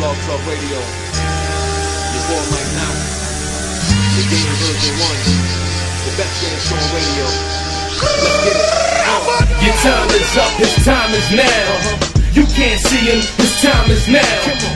Blog Talk Radio. Your boy Mike Knox. The game version 1. The best game show on radio. Let's get it. Your time is up, his time is now. You can't see him, his time is now.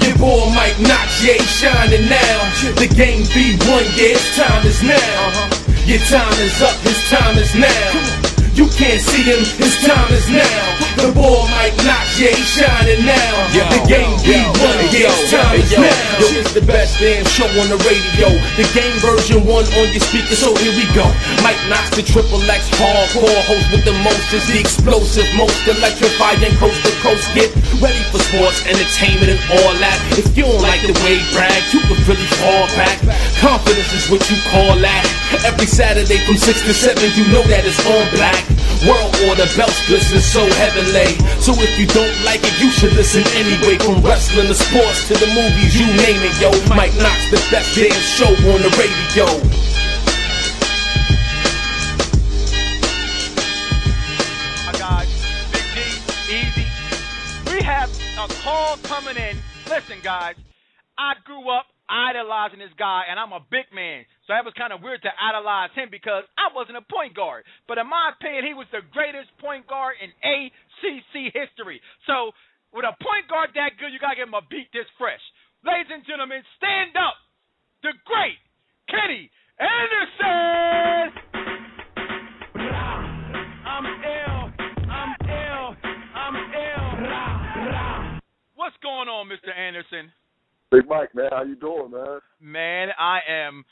Your boy Mike Knox, yeah, he's shining now. The game V1, yeah, his time is now. Your time is up, his time is now. You can't see him, his time is now. The boy Mike Knox, yeah, he's shining now. The game V1, yeah, his time is now. Yo, it's the best damn show on the radio. The game version 1 on your speaker, so here we go. Mike Knox, the triple X hardcore host with the most, is the explosive, most electrifying coast to coast. Get ready for sports, entertainment, and all that. If you don't like the way he brag, you can really fall back. Confidence is what you call that. Every Saturday from 6 to 7, you know that it's on black. World order, belts glisten so heavenly. So if you don't like it, you should listen anyway. From wrestling to sports to the movies, you name it, yo. Mike Knox, the best damn show on the radio. Guys, Big D, Easy. We have a call coming in. Listen, guys, I grew up idolizing this guy, and I'm a big man, so that was kind of weird to idolize him because I wasn't a point guard. But in my opinion, he was the greatest point guard in ACC history. So with a point guard that good, you got to give him a beat this fresh. Ladies and gentlemen, stand up, the great Kenny Anderson! I'm ill. What's going on, Mr. Anderson? Big Mike, man, how you doing, man? Man, I am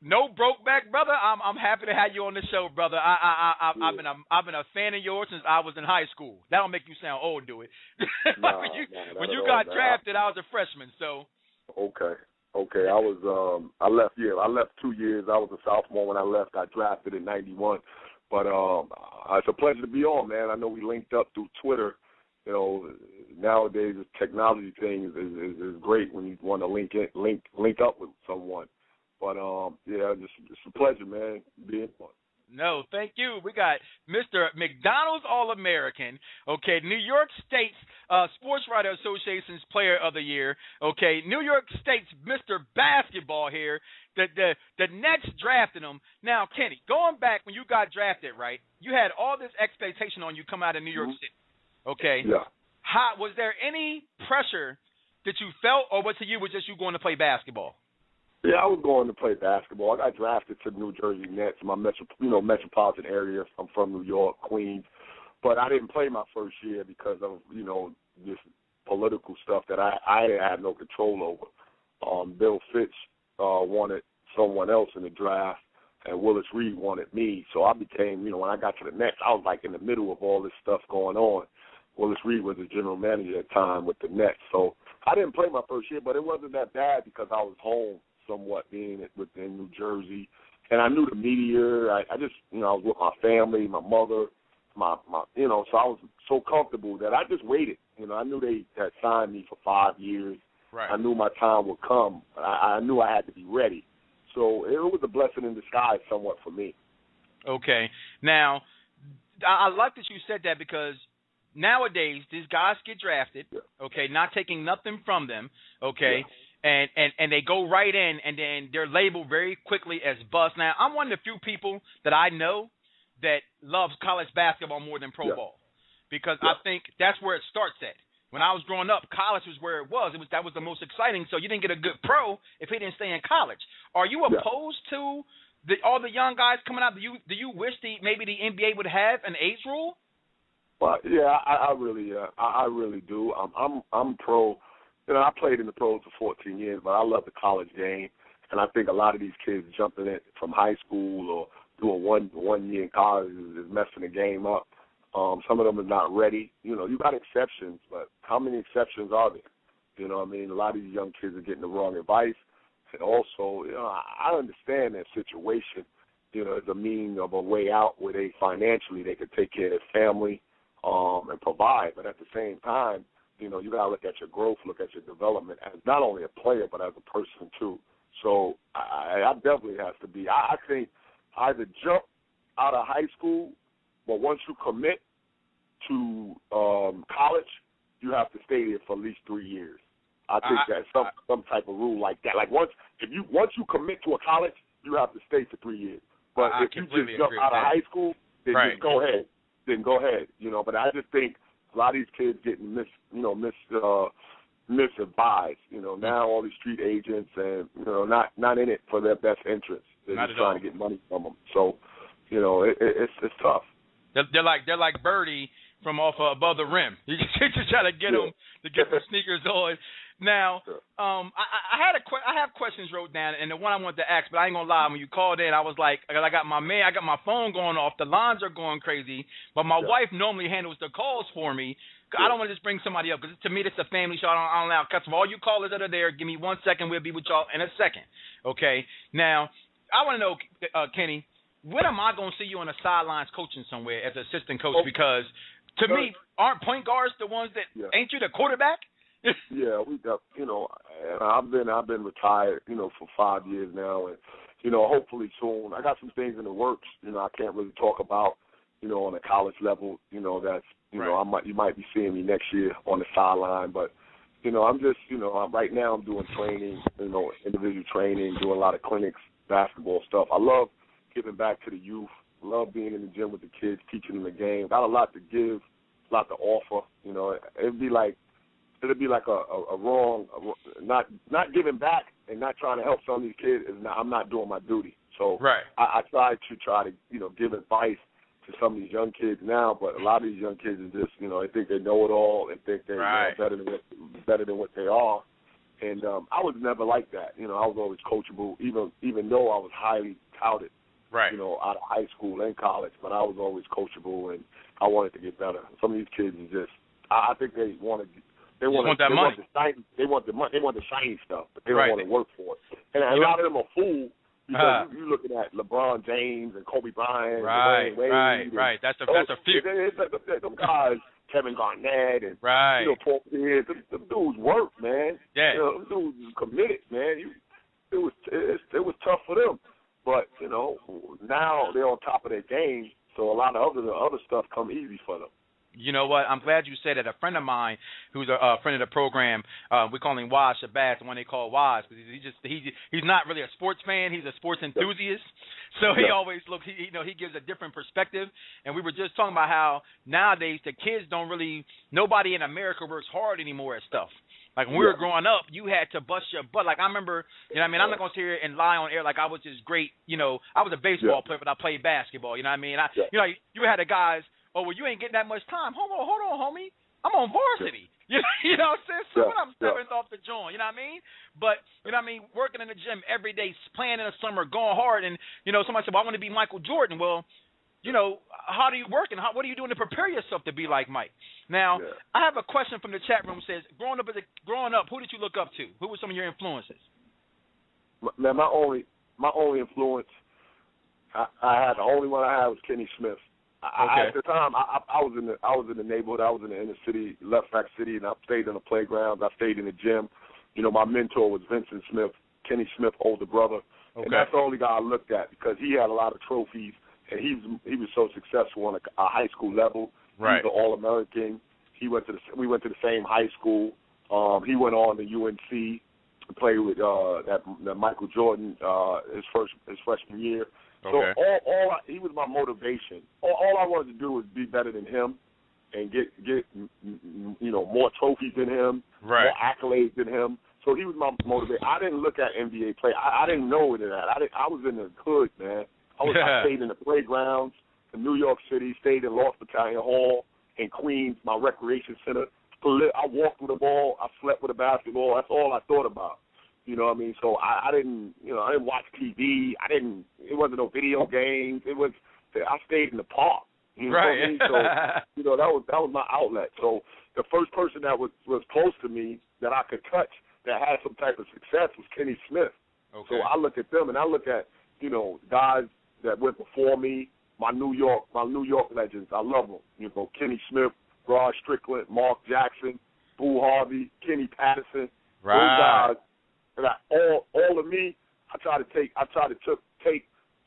no broke back, brother. I'm happy to have you on the show, brother. I've been a fan of yours since I was in high school. That'll make you sound old, do it? When you got drafted, I was a freshman, so. Okay. I left 2 years. I was a sophomore when I left. I drafted in '91, but it's a pleasure to be on, man. I know we linked up through Twitter. You know, nowadays the technology thing is great when you want to link up with someone. But yeah, just a pleasure, man, being on. No, thank you. We got Mr. McDonald's All-American, okay, New York State's Sports Writer Association's Player of the Year, okay, New York State's Mr. Basketball here. The Nets drafted him. Now, Kenny, going back when you got drafted, right, you had all this expectation on you come out of New York City. Okay. Yeah. Was there any pressure that you felt, or was it just you going to play basketball? Yeah, I was going to play basketball. I got drafted to the New Jersey Nets, my metropolitan area. I'm from New York, Queens, but I didn't play my first year because of this political stuff that I had no control over. Bill Fitch wanted someone else in the draft, and Willis Reed wanted me. So I became, when I got to the Nets, I was like in the middle of all this stuff going on. Willis Reed was the general manager at the time with the Nets. So I didn't play my first year, but it wasn't that bad because I was home somewhat being within New Jersey. And I knew the media. I just, I was with my family, my mother, my so I was so comfortable that I just waited. I knew they had signed me for 5 years. Right. I knew my time would come. I knew I had to be ready. So it was a blessing in disguise somewhat for me. Okay. Now, I like that you said that because nowadays these guys get drafted, okay, not taking nothing from them, okay, and they go right in and then they're labeled very quickly as bust. Now, I'm one of the few people that I know that loves college basketball more than pro ball because I think that's where it starts at. When I was growing up, college was where it was. That was the most exciting. So you didn't get a good pro if he didn't stay in college. Are you opposed to all the young guys coming out? Do you wish maybe the NBA would have an age rule? Well, yeah, I really do. I'm pro. I played in the pros for 14 years, but I love the college game, and I think a lot of these kids jumping in from high school or doing one year in college is messing the game up. Some of them are not ready. You got exceptions, but how many exceptions are there? A lot of these young kids are getting the wrong advice. And also, I understand that situation, as a means of a way out where they financially they could take care of their family and provide. But at the same time, you got to look at your growth, look at your development as not only a player but as a person too. So I definitely has to be. I think either jump out of high school, but once you commit to college, you have to stay there for at least 3 years. I think that some type of rule like that. Like once you commit to a college, you have to stay for 3 years. But if you just jump out of high school, then just go ahead. Then go ahead. You know, but I just think a lot of these kids getting misadvised. You know, now all these street agents and not in it for their best interest. They're just trying to get money from them. So, you know, it's tough. They're like Birdie from off above the rim. You just try to get them to get the sneakers on. Now, I have questions wrote down, and the one I wanted to ask, but I ain't gonna lie. When you called in, I was like, I got my phone going off. The lines are going crazy, but my wife normally handles the calls for me. I don't want to just bring somebody up because to me, this is a family show. I don't allow cuts. All you callers that are there, give me 1 second. We'll be with y'all in a second. Okay. Now, I want to know, Kenny, when am I gonna see you on the sidelines coaching somewhere as an assistant coach? Because to me, aren't point guards the ones that ain't you the quarterback? Yeah, I've been retired, for 5 years now, and hopefully soon. I got some things in the works, I can't really talk about, on a college level, that's you might be seeing me next year on the sideline, but I'm just, right now I'm doing training, individual training, doing a lot of clinics, basketball stuff. I love giving back to the youth. Love being in the gym with the kids, teaching them the game. Got a lot to give, a lot to offer. It'd be like a wrong, not giving back and not trying to help some of these kids. I'm not doing my duty. So I try to give advice to some of these young kids now, but a lot of these young kids are just they think they know it all and think they're better than what they are. And I was never like that. I was always coachable, even though I was highly touted. Out of high school and college, but I was always coachable, and I wanted to get better. Some of these kids are just, I think they want the money. They want the shiny stuff, but they don't want to work for it. And a lot of them are fools because you're looking at LeBron James and Kobe Bryant, and Wade, right. That's a few. Them guys, Kevin Garnett, and Paul Pierce, them dudes work, man. Yeah, them dudes committed, man. It was tough for them. But, now they're on top of their game, so a lot of other stuff come easy for them. You know what? I'm glad you said that. A friend of mine who's a friend of the program, we call him Waz Shabazz, the one they call Waz, because he's not really a sports fan. He's a sports enthusiast. So he always looks, he gives a different perspective. And we were just talking about how nowadays the kids nobody in America works hard anymore at stuff. Like when we were growing up, you had to bust your butt. Like I remember, I'm not going to sit here and lie on air like I was this great, I was a baseball player, but I played basketball, you know what I mean? You had the guys, you ain't getting that much time. Hold on, homie. I'm on varsity. You know what I'm saying? So when I'm seventh off the joint, you know what I mean? But, working in the gym every day, playing in the summer, going hard, and, somebody said, well, I want to be Michael Jordan. Well, how do you work and what are you doing to prepare yourself to be like Mike? Now, I have a question from the chat room. Says, growing up, who did you look up to? Who were some of your influences? Man, my only influence, the only one I had was Kenny Smith. At the time, I was in the neighborhood. I was in the inner city, Left Back City, and I stayed in the playgrounds. I stayed in the gym. My mentor was Vincent Smith, Kenny Smith's older brother, and that's the only guy I looked at because he had a lot of trophies. And he was so successful on a high school level. Right. He was an All-American. We went to the same high school. He went on to UNC and played with that Michael Jordan his freshman year. Okay. So he was my motivation. All I wanted to do was be better than him and get more trophies than him, more accolades than him. So he was my motivation. I didn't look at NBA play. I didn't know any of that. I was in the hood, man. I stayed in the playgrounds in New York City, stayed in Lost Battalion Hall in Queens, my recreation center. I walked with a ball. I slept with a basketball. That's all I thought about. You know what I mean? So I didn't watch TV. It wasn't no video games. I stayed in the park. You know what I mean? So, that was my outlet. So the first person that was close to me that I could touch that had some type of success was Kenny Smith. Okay. So I look at them and I look at, guys that went before me, my New York legends. I love them. Kenny Smith, Rod Strickland, Mark Jackson, Boo Harvey, Kenny Patterson. Right. Those guys. And all of me, I try to take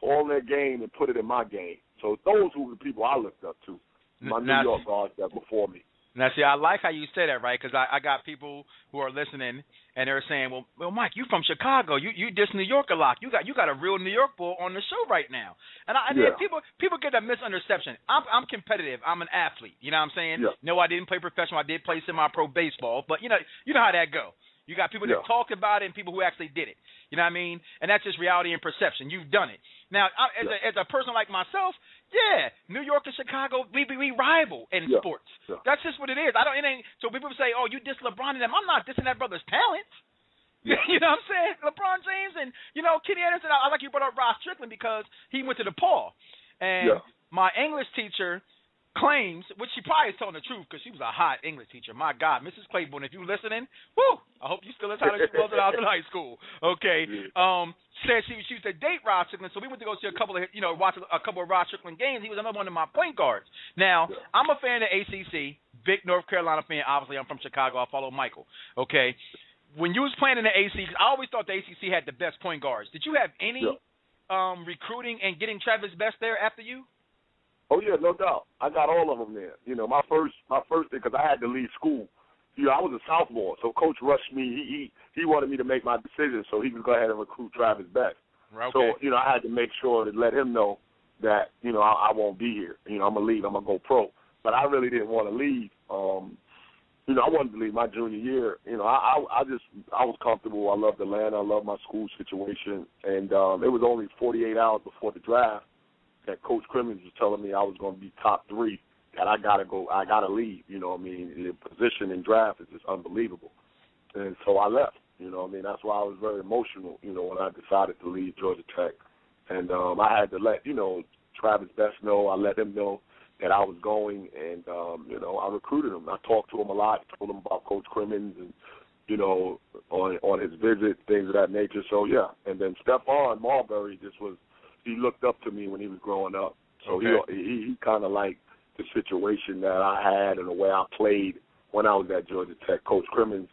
all their game and put it in my game. So those were the people I looked up to. My New York guys that before me. Now, see, I like how you say that, right? Because I got people who are listening, and they're saying, well, Mike, you from Chicago. You diss New York a lot. You got a real New York bull on the show right now. And people get a misconception. I'm competitive. I'm an athlete. You know what I'm saying? Yeah. No, I didn't play professional. I did play semi-pro baseball. But, you know how that go. You got people that talked about it and people who actually did it. You know what I mean? And that's just reality and perception. You've done it. Now, as a person like myself, yeah, New York and Chicago, we rival in sports. Yeah. That's just what it is. So people say, oh, you diss LeBron and them. I'm not dissing that brother's talent. Yeah. You know what I'm saying? LeBron James and, Kenny Anderson. I like you brought up Ross Strickland because he went to DePaul. And my English teacher claims, which she probably is telling the truth because she was a hot English teacher. My God, Mrs. Claiborne, if you listening, woo, I hope you still as hot as she was when I was in high school. Okay. Said she used to date Ross Strickland, so we went to go see watch a couple of Ross Strickland games. He was another one of my point guards. Now, I'm a fan of ACC, big North Carolina fan. Obviously, I'm from Chicago. I follow Michael. Okay. When you was playing in the ACC, I always thought the ACC had the best point guards. Did you have any recruiting and getting Travis Best there after you? Oh yeah, no doubt. I got all of them there. My first thing, because I had to leave school. I was a sophomore, so Coach rushed me. He wanted me to make my decision, so he could go ahead and recruit Travis Best. Okay. So I had to make sure to let him know that I won't be here. I'm gonna leave. I'm gonna go pro. But I really didn't want to leave. I wanted to leave my junior year. I was comfortable. I loved Atlanta. I loved my school situation, and it was only 48 hours before the draft that Coach Crimmins was telling me I was going to be top 3, that I got to go, I got to leave, the position in draft is just unbelievable. And so I left, that's why I was very emotional, when I decided to leave Georgia Tech. And I had to let, Travis Best know, I let him know that I was going, and, I recruited him. I talked to him a lot, told him about Coach Crimmins and, on his visit, things of that nature. So, yeah. And then Stephon Marbury he looked up to me when he was growing up. So he kind of liked the situation that I had and the way I played when I was at Georgia Tech. Coach Crimmins,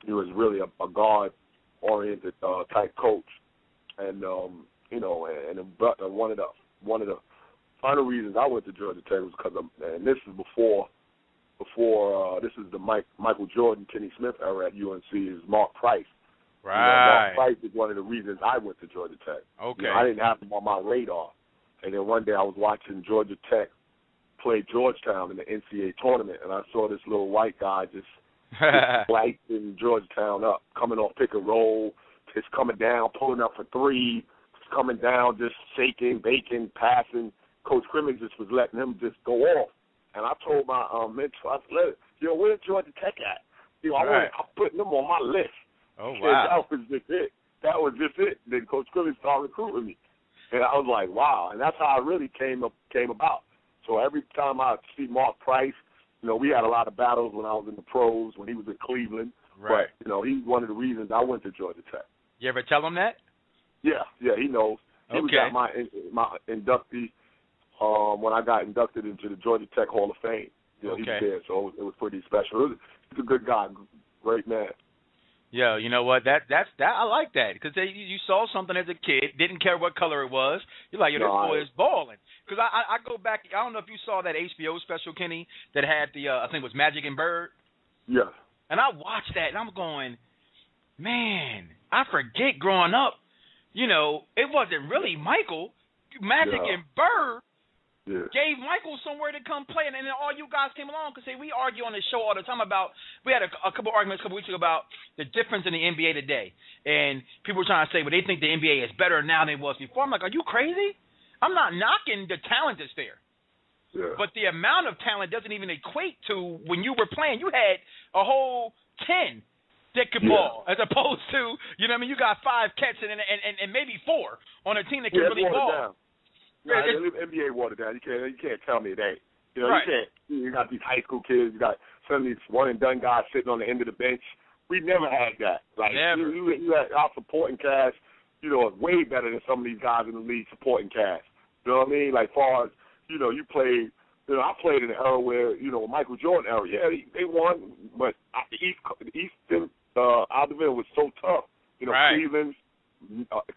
he was really a guard-oriented type coach. And, and one of the final reasons I went to Georgia Tech was because and this is before this is the Michael Jordan, Kenny Smith era at UNC, is Mark Price. Right. Mark Price is one of the reasons I went to Georgia Tech. Okay. I didn't have him on my radar. And then one day I was watching Georgia Tech play Georgetown in the NCAA tournament, and I saw this little white guy just lighting Georgetown up, coming off pick and roll, just coming down, pulling up for 3, just coming down, just shaking, baking, passing. Coach Crimmins just was letting him just go off. And I told my mentor, I said, where's Georgia Tech at? I'm putting them on my list. Oh, wow. That was just it. Then Coach Crimmins started recruiting me. And I was like, wow. And that's how I really came about. So every time I see Mark Price, we had a lot of battles when I was in the pros, when he was in Cleveland. Right. But, he's one of the reasons I went to Georgia Tech. You ever tell him that? Yeah, he knows. He was at my inductee when I got inducted into the Georgia Tech Hall of Fame. He was there, so it was pretty special. He's a good guy, great man. Yeah, you know what? That I like that because you saw something as a kid, didn't care what color it was. You're like, this boy is balling. Because I go back. I don't know if you saw that HBO special, Kenny, that had the I think it was Magic and Bird. Yeah. And I watched that, and I'm going, man, I forget growing up. It wasn't really Michael. Magic and Bird gave Michael somewhere to come play, and then all you guys came along because we argue on the show all the time about. We had a couple arguments a couple weeks ago about the difference in the NBA today, and people were trying to say, well, they think the NBA is better now than it was before. I'm like, are you crazy? I'm not knocking the talent that's there, but the amount of talent doesn't even equate to when you were playing. You had a whole 10 that could ball, as opposed to you got 5 cats and maybe 4 on a team that can really ball. No, the NBA watered down. You can't tell me it ain't. You can't. You got these high school kids. You got some of these one and done guys sitting on the end of the bench. We never had that. Like never. You had our supporting cast. Way better than some of these guys in the league supporting cast. You know what I mean? Like far as you played. I played in an era where Michael Jordan era. Yeah, they won, but the Eastern Alderville was so tough.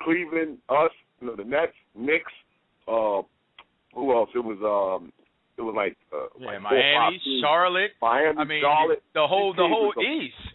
Cleveland, us, the Nets, Knicks. Who else? It was like Miami, Charlotte. Miami, I mean, Charlotte. the whole These teams East.